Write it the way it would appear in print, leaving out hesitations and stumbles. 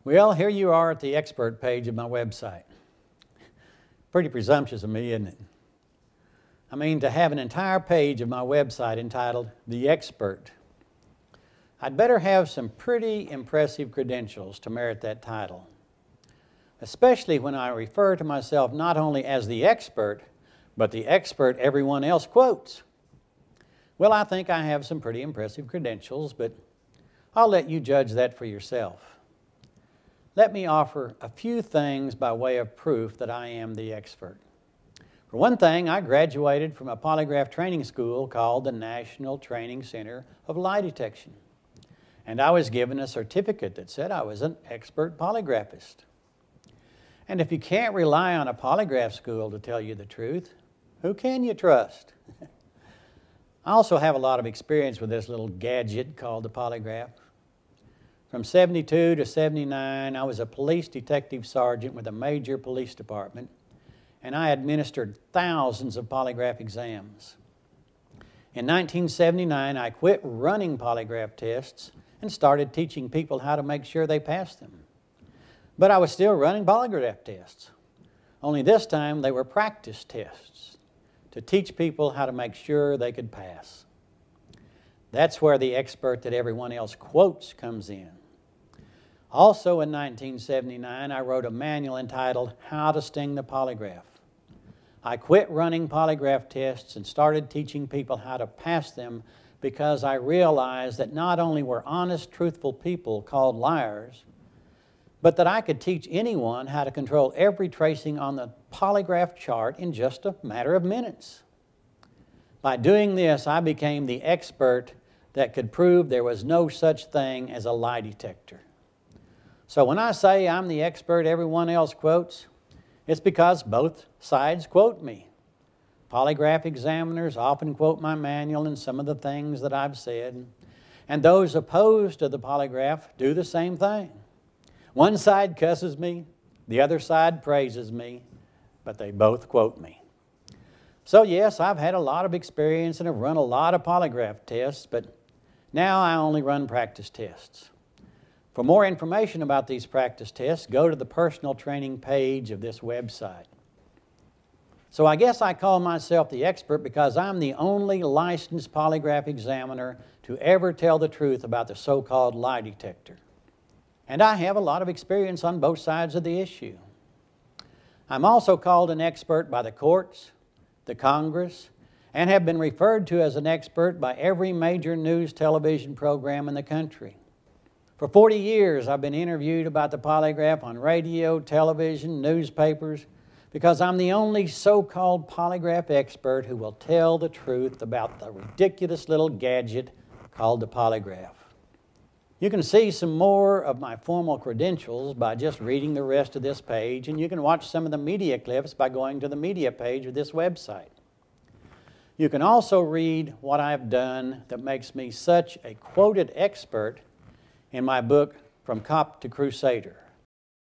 Well, here you are at the expert page of my website. Pretty presumptuous of me, isn't it? I mean, to have an entire page of my website entitled The Expert. I'd better have some pretty impressive credentials to merit that title, especially when I refer to myself not only as the expert, but the expert everyone else quotes. Well, I think I have some pretty impressive credentials, but I'll let you judge that for yourself. Let me offer a few things by way of proof that I am the expert. For one thing, I graduated from a polygraph training school called the National Training Center of Lie Detection. And I was given a certificate that said I was an expert polygraphist. And if you can't rely on a polygraph school to tell you the truth, who can you trust? I also have a lot of experience with this little gadget called the polygraph. From 72 to 79, I was a police detective sergeant with a major police department, and I administered thousands of polygraph exams. In 1979, I quit running polygraph tests and started teaching people how to make sure they passed them. But I was still running polygraph tests, only this time they were practice tests to teach people how to make sure they could pass. That's where the expert that everyone else quotes comes in. Also in 1979, I wrote a manual entitled How to Sting the Polygraph. I quit running polygraph tests and started teaching people how to pass them because I realized that not only were honest, truthful people called liars, but that I could teach anyone how to control every tracing on the polygraph chart in just a matter of minutes. By doing this, I became the expert that could prove there was no such thing as a lie detector. So when I say I'm the expert everyone else quotes, it's because both sides quote me. Polygraph examiners often quote my manual and some of the things that I've said, and those opposed to the polygraph do the same thing. One side cusses me, the other side praises me, but they both quote me. So yes, I've had a lot of experience and have run a lot of polygraph tests, but now I only run practice tests. For more information about these practice tests, go to the personal training page of this website. So I guess I call myself the expert because I'm the only licensed polygraph examiner to ever tell the truth about the so-called lie detector. And I have a lot of experience on both sides of the issue. I'm also called an expert by the courts, the Congress, and have been referred to as an expert by every major news television program in the country. For 40 years, I've been interviewed about the polygraph on radio, television, newspapers, because I'm the only so-called polygraph expert who will tell the truth about the ridiculous little gadget called the polygraph. You can see some more of my formal credentials by just reading the rest of this page, and you can watch some of the media clips by going to the media page of this website. You can also read what I've done that makes me such a quoted expert in my book, From Cop to Crusader.